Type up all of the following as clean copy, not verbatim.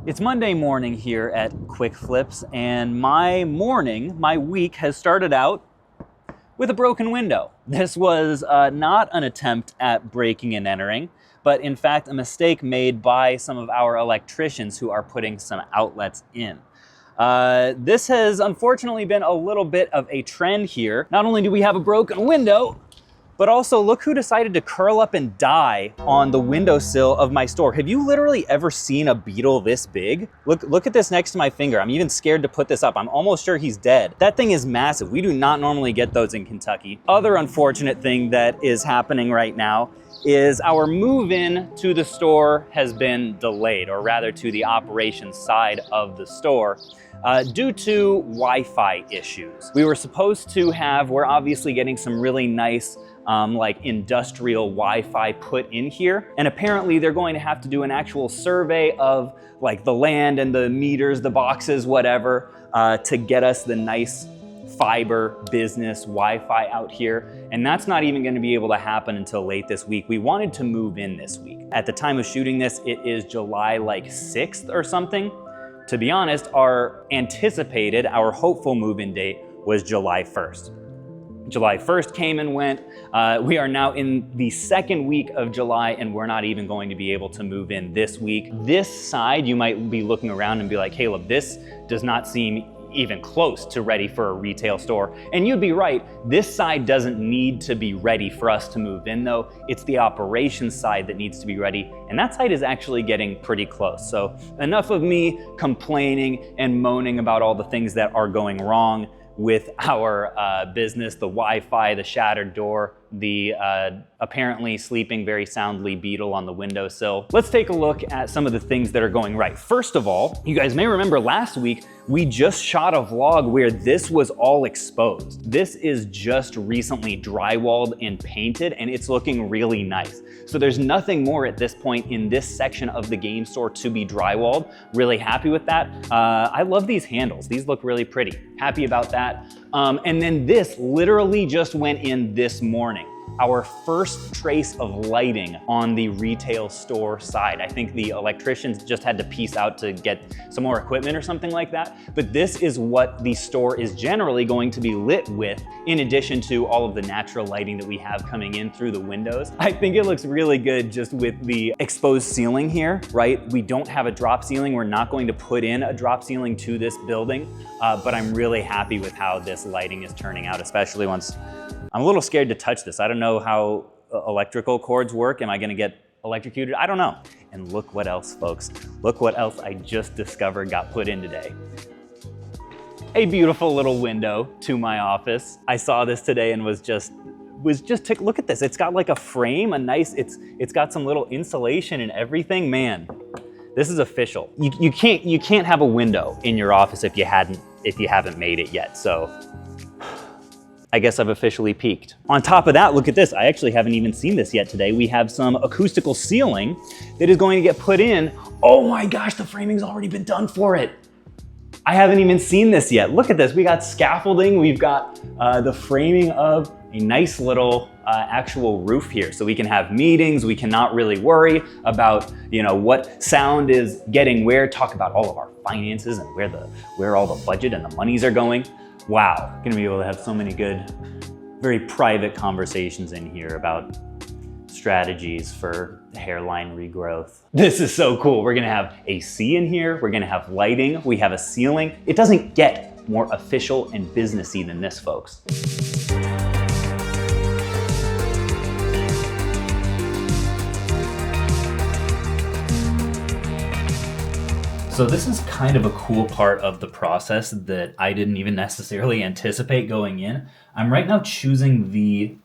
It's Monday morning here at Quick Flips, and my week has started out with a broken window. This was not an attempt at breaking and entering, but in fact a mistake made by some of our electricians who are putting some outlets in. This has unfortunately been a little bit of a trend here. Not only do we have a broken window, but also look who decided to curl up and die on the windowsill of my store. Have you literally ever seen a beetle this big? Look at this next to my finger. I'm even scared to put this up. I'm almost sure he's dead. That thing is massive. We do not normally get those in Kentucky. Other unfortunate thing that is happening right now is our move-in to the store has been delayed, or rather to the operations side of the store, due to Wi-Fi issues. We were supposed to have, we're obviously getting some really nice like industrial Wi-Fi put in here. And apparently they're going to have to do an actual survey of like the land and the meters, the boxes, whatever, to get us the nice fiber business Wi-Fi out here. And that's not even gonna be able to happen until late this week. We wanted to move in this week. At the time of shooting this, it is July like 6th or something. To be honest, our hopeful move-in date was July 1st. July 1st came and went. We are now in the second week of July, and we're not even going to be able to move in this week. This side, you might be looking around and be like, Caleb, this does not seem even close to ready for a retail store. And you'd be right, this side doesn't need to be ready for us to move in though. It's the operations side that needs to be ready, and that side is actually getting pretty close. So enough of me complaining and moaning about all the things that are going wrong with our business, the Wi-Fi, the shattered door, the apparently sleeping very soundly beetle on the windowsill. Let's take a look at some of the things that are going right. First of all, you guys may remember last week, we just shot a vlog where this was all exposed. This is just recently drywalled and painted, and it's looking really nice. So there's nothing more at this point in this section of the game store to be drywalled. Really happy with that. I love these handles. These look really pretty. Happy about that. And then this literally just went in this morning. Our first trace of lighting on the retail store side. I think the electricians just had to piece out to get some more equipment or something like that. But this is what the store is generally going to be lit with, in addition to all of the natural lighting that we have coming in through the windows. I think it looks really good just with the exposed ceiling here, right? We don't have a drop ceiling. We're not going to put in a drop ceiling to this building, but I'm really happy with how this lighting is turning out, especially once I'm a little scared to touch this. I don't know how electrical cords work. Am I gonna get electrocuted? I don't know. And look what else, folks. Look what else I just discovered got put in today. A beautiful little window to my office. I saw this today and was just look at this. It's got like a frame, it's got some little insulation and everything. Man, this is official. You can't have a window in your office if you haven't made it yet. So I guess I've officially peaked. On top of that, look at this. I actually haven't even seen this yet today. We have some acoustical ceiling that is going to get put in. Oh my gosh, the framing's already been done for it. I haven't even seen this yet. Look at this. We got scaffolding. We've got the framing of a nice little actual roof here. So we can have meetings. We cannot really worry about, what sound is getting where, talk about all of our finances and where all the budget and the monies are going. Wow, gonna be able to have so many good, very private conversations in here about strategies for hairline regrowth. This is so cool. We're gonna have AC in here. We're gonna have lighting. We have a ceiling. It doesn't get more official and businessy than this, folks. So this is kind of a cool part of the process that I didn't even necessarily anticipate going in. I'm right now choosing the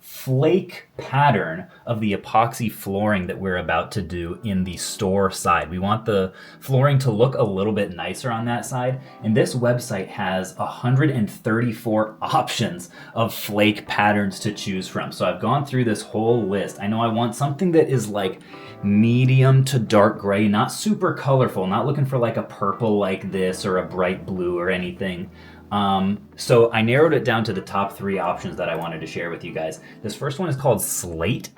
flake pattern of the epoxy flooring that we're about to do in the store side. We want the flooring to look a little bit nicer on that side. And this website has 134 options of flake patterns to choose from. So I've gone through this whole list. I know I want something that is like medium to dark gray, not super colorful, not looking for like a purple like this or a bright blue or anything. So I narrowed it down to the top 3 options that I wanted to share with you guys. This first one is called Slate.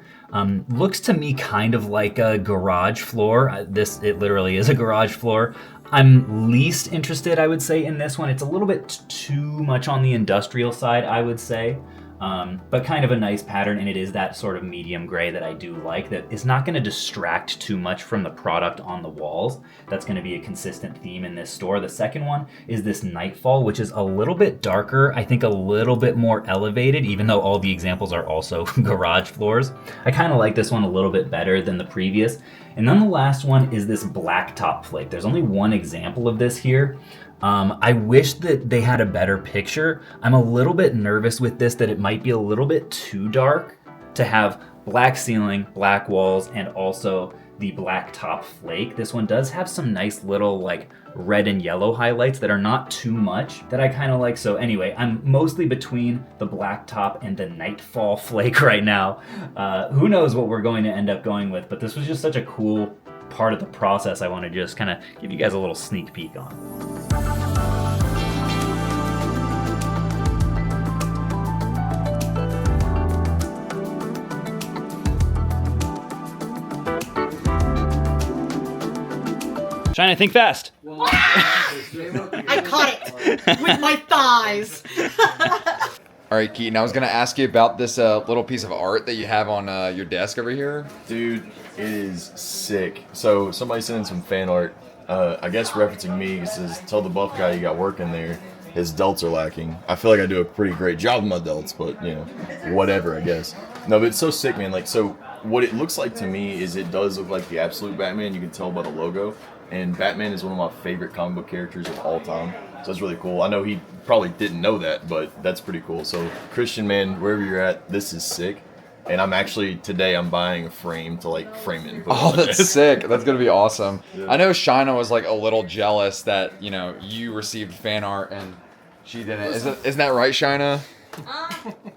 Looks to me kind of like a garage floor. It literally is a garage floor. I'm least interested, I would say, in this one. It's a little bit too much on the industrial side, I would say. But kind of a nice pattern, and it is that sort of medium gray that I do like, that is not going to distract too much from the product on the walls. That's going to be a consistent theme in this store. The second one is this Nightfall, which is a little bit darker, I think a little bit more elevated, even though all the examples are also garage floors. I kind of like this one a little bit better than the previous. And then the last one is this Blacktop Flake. There's only one example of this here. I wish that they had a better picture. I'm a little bit nervous with this that it might be a little bit too dark to have black ceiling, black walls, and also the Blacktop Flake. This one does have some nice little like red and yellow highlights that are not too much that I kind of like. So anyway, I'm mostly between the Blacktop and the Nightfall Flake right now. Who knows what we're going to end up going with, but this was just such a cool part of the process I want to just kind of give you guys a little sneak peek on. China, think fast. I caught it with my thighs. All right, Keaton, I was going to ask you about this little piece of art that you have on your desk over here. Dude, it is sick. So somebody sent in some fan art, I guess referencing me. It says, tell the buff guy you got working there, his delts are lacking. I feel like I do a pretty great job with my delts, but, you know, whatever, I guess. No, but it's so sick, man. Like, so what it looks like to me is it does look like the absolute Batman. You can tell by the logo. And Batman is one of my favorite comic book characters of all time. So that's really cool. I know he probably didn't know that, but that's pretty cool. So Christian, man, wherever you're at, this is sick. And today I'm buying a frame to like frame it and put it on that's this. sick. That's going to be awesome. Yeah. I know Shina was like a little jealous that, you know, you received fan art and she didn't. Isn't that right, Shina?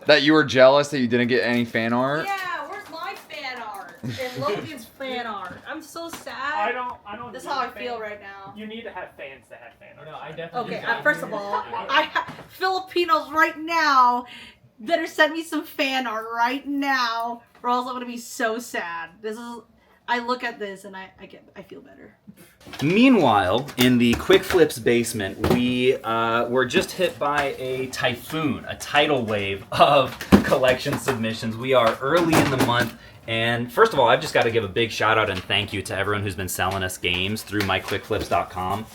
That you were jealous that you didn't get any fan art? Yeah, where's my fan art? And Logan's fan art. I'm so sad. I don't. This is how I feel right now. You need to have fans that have fan art. No, I definitely. Okay, first of all, Filipinos right now better send me some fan art right now, or else I'm gonna be so sad. I look at this and I feel better. Meanwhile, in the Quick Flips basement, we were just hit by a typhoon, a tidal wave of collection submissions. We are early in the month, and first of all, I've just got to give a big shout out and thank you to everyone who's been selling us games through myquickflips.com.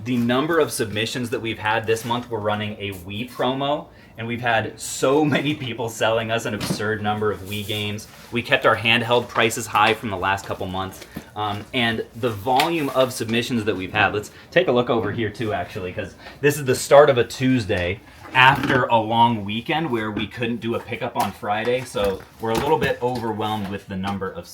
The number of submissions that we've had this month, we're running a Wii promo, and we've had so many people selling us an absurd number of Wii games. We kept our handheld prices high from the last couple months. And the volume of submissions that we've had, let's take a look over here too, actually, because this is the start of a Tuesday after a long weekend where we couldn't do a pickup on Friday. So we're a little bit overwhelmed with the number of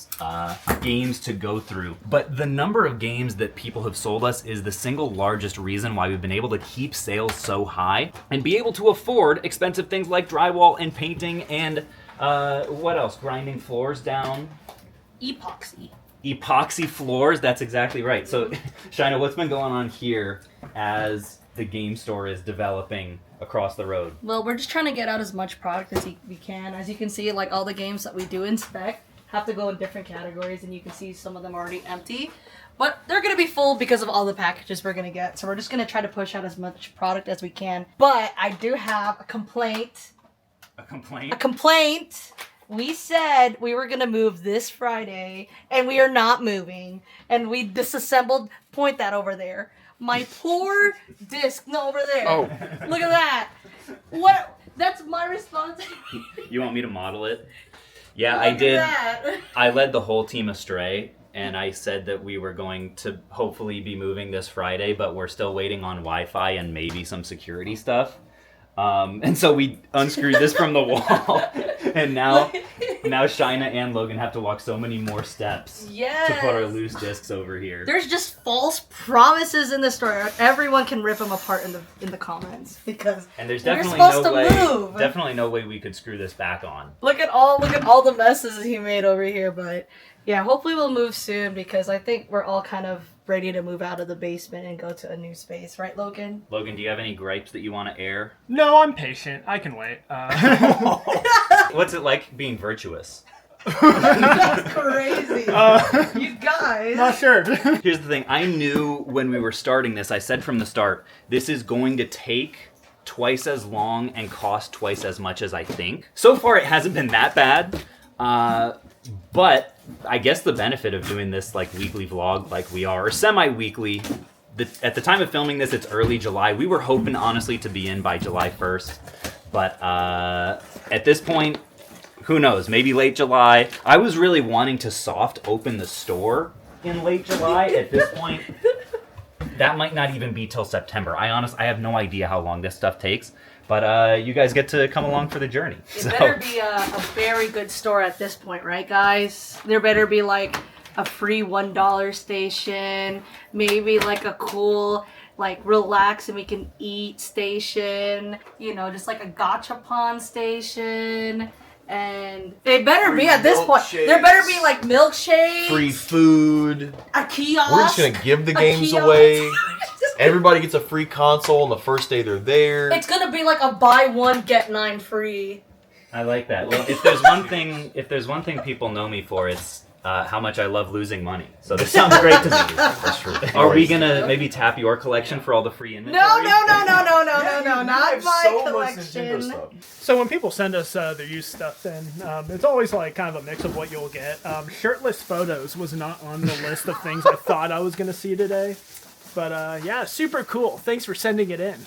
games to go through. But the number of games that people have sold us is the single largest reason why we've been able to keep sales so high and be able to afford expensive things like drywall and painting and what else? Grinding floors down. Epoxy floors, that's exactly right. So, Shina, what's been going on here as the game store is developing across the road? Well, we're just trying to get out as much product as we can. As you can see, like all the games that we do inspect have to go in different categories, and you can see some of them already empty. But they're going to be full because of all the packages we're going to get. So we're just going to try to push out as much product as we can. But I do have a complaint. A complaint? A complaint. We said we were going to move this Friday, and we are not moving. And we disassembled, point that over there. My poor disc, no, over there. Oh. Look at that. What? That's my responsibility. You want me to model it? Yeah, Look I did. At that. I led the whole team astray, and I said that we were going to hopefully be moving this Friday, but we're still waiting on Wi-Fi and maybe some security stuff. And so we unscrewed this from the wall, and now Shina and Logan have to walk so many more steps to put our loose discs over here. There's just false promises in the store. Everyone can rip them apart in the comments because And there's we're definitely supposed no to way, move. definitely no way we could screw this back on. Look at all the messes he made over here. But yeah, hopefully we'll move soon because I think we're all kind of ready to move out of the basement and go to a new space, right, Logan? Logan, do you have any gripes that you want to air? No, I'm patient. I can wait. What's it like being virtuous? That's crazy. You guys. Not sure. Here's the thing. I knew when we were starting this, I said from the start, this is going to take twice as long and cost twice as much as I think. So far, it hasn't been that bad. But I guess the benefit of doing this like weekly vlog like we are, or semi-weekly, at the time of filming this, it's early July. We were hoping, honestly, to be in by July 1st. But at this point, who knows? Maybe late July. I was really wanting to soft open the store in late July. At this point, that might not even be till September. I have no idea how long this stuff takes. But you guys get to come along for the journey. It better be a very good store at this point, right, guys? There better be like a free $1 station, maybe like a cool, like relax and we can eat station, you know, just like a gachapon station. And it better be at this point. There better be like milkshakes, Free food. a kiosk. We're just gonna give the a games kiosk. away. Everybody gets a free console on the first day they're there. It's gonna be like a buy one get 9 free. I like that. Well, if there's one thing people know me for, it's how much I love losing money. So this sounds great to me. That's true. Are we gonna maybe tap your collection for all the free inventory? No, You not have my so much Nintendo collection. stuff. So when people send us their used stuff, then it's always like kind of a mix of what you'll get. Shirtless photos was not on the list of things I thought I was going to see today. But yeah, super cool. Thanks for sending it in.